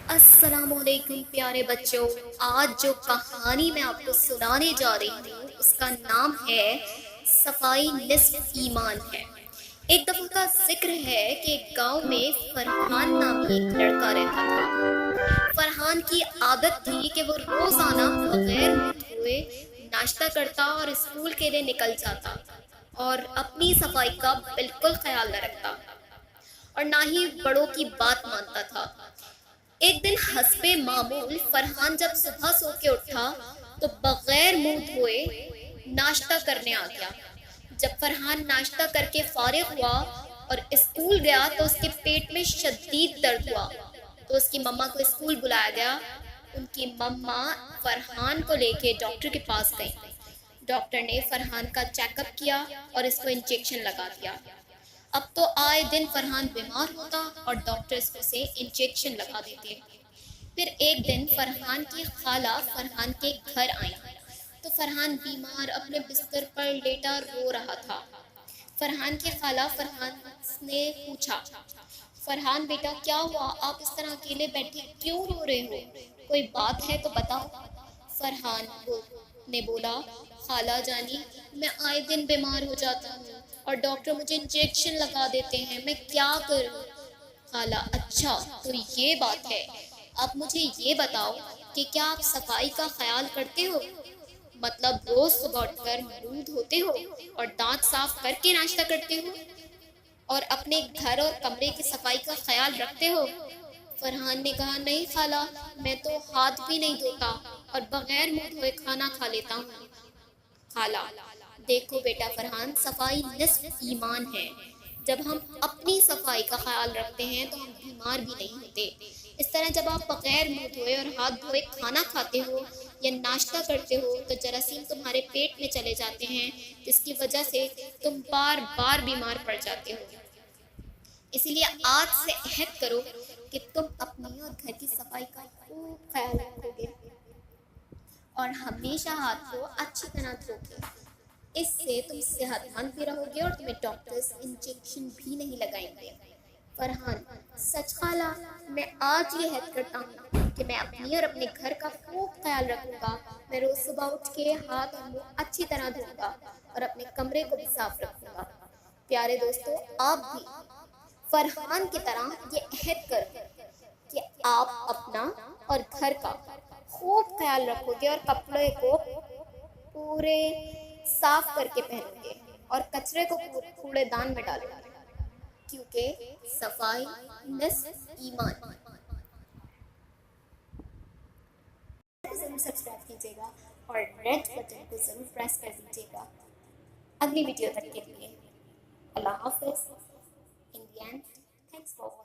अस्सलामुअलैकुम प्यारे बच्चों। आज जो कहानी मैं आपको सुनाने जा रही हूँ उसका नाम है सफाई निस्फ ईमान है। एक दफा का जिक्र है कि एक गांव में फरहान नामी एक लड़का रहता था। फरहान की आदत थी कि वो रोजाना बगैर मुंह धोए नाश्ता करता और स्कूल के लिए निकल जाता और अपनी सफाई का बिल्कुल ख्याल न रखता और ना ही बड़ों की बात मानता था। एक दिन हस्बे मामूल फरहान जब सुबह सो के उठा तो बगैर मुंह धोए नाश्ता करने आ गया। जब फरहान नाश्ता करके फारिग हुआ और स्कूल गया तो उसके पेट में शदीद दर्द हुआ। तो उसकी मम्मा को स्कूल बुलाया गया। उनकी मम्मा फरहान को लेके डॉक्टर के पास गई। डॉक्टर ने फरहान का चेकअप किया और इसको इंजेक्शन लगा दिया। अब तो आए दिन फरहान बीमार होता और डॉक्टर्स उसे इंजेक्शन लगा देते। फिर एक दिन फरहान की खाला फरहान के घर आई तो फरहान बीमार अपने बिस्तर पर लेटा रो रहा था। फरहान की खाला फरहान ने पूछा, फरहान बेटा क्या हुआ, आप इस तरह अकेले बैठे क्यों रो रहे हो, कोई बात है तो बताओ। फरहान ने बोला, खाला जानी मैं आए दिन बीमार हो जाता हूँ और डॉक्टर मुझे इंजेक्शन लगा देते हैं, मैं क्या करूँ। खाला, अच्छा तो ये बात है। अब मुझे ये बताओ कि क्या आप सफाई का ख्याल करते हो, मतलब रोज सुबह उठकर मुंह धोते हो और दांत साफ करके नाश्ता करते हो और अपने घर और कमरे की सफाई का ख्याल रखते हो। फरहान ने कहा, नहीं खाला, मैं तो हाथ भी नहीं धोता और बगैर मुंह धोए खाना खा लेता हूँ। खाला, देखो बेटा फरहान, सफाई निस्फ ईमान है। जब हम अपनी सफाई का ख्याल रखते हैं तो हम बीमार भी नहीं होते। इस तरह जब आप बगैर मुंह धोए और हाथ धोए खाना खाते हो या नाश्ता करते हो तो जरासीम तुम्हारे पेट में चले जाते हैं, जिसकी वजह से तुम बार बार बीमार पड़ जाते हो। इसलिए आज से अहद करो कि तुम अपनी और घर की सफाई का खूब ख्याल रखोगे और हमेशा हाथ को अच्छी तरह धोगे। इससे तुम सेहतमंद भी रहोगे और तुम्हें डॉक्टर्स इंजेक्शन भी नहीं लगाएंगे। फरहान, सच खाला, मैं आज ये हद करता हूँ कि मैं अपनी और अपने घर का खूब ख्याल रखूंगा। मैं रोज सुबह उठ के हाथ और मुंह अच्छी तरह धोऊंगा और अपने कमरे को भी साफ रखूंगा। प्यारे दोस्तों, आप भी फरहान की तरह ये अहद करो कि आप अपना और घर का खूब ख्याल रखोगे और कपड़े को पूरे साफ करके पहनोगे और कचरे को कूड़ेदान में डालोगे, क्योंकि सफाई निस्फ ईमान। जरूर सब्सक्राइब कीजिएगा और रेड बटन को जरूर प्रेस कर दीजिएगा। अगली वीडियो तक के लिए अल्लाह हाफिज। In the end, thanks for watching.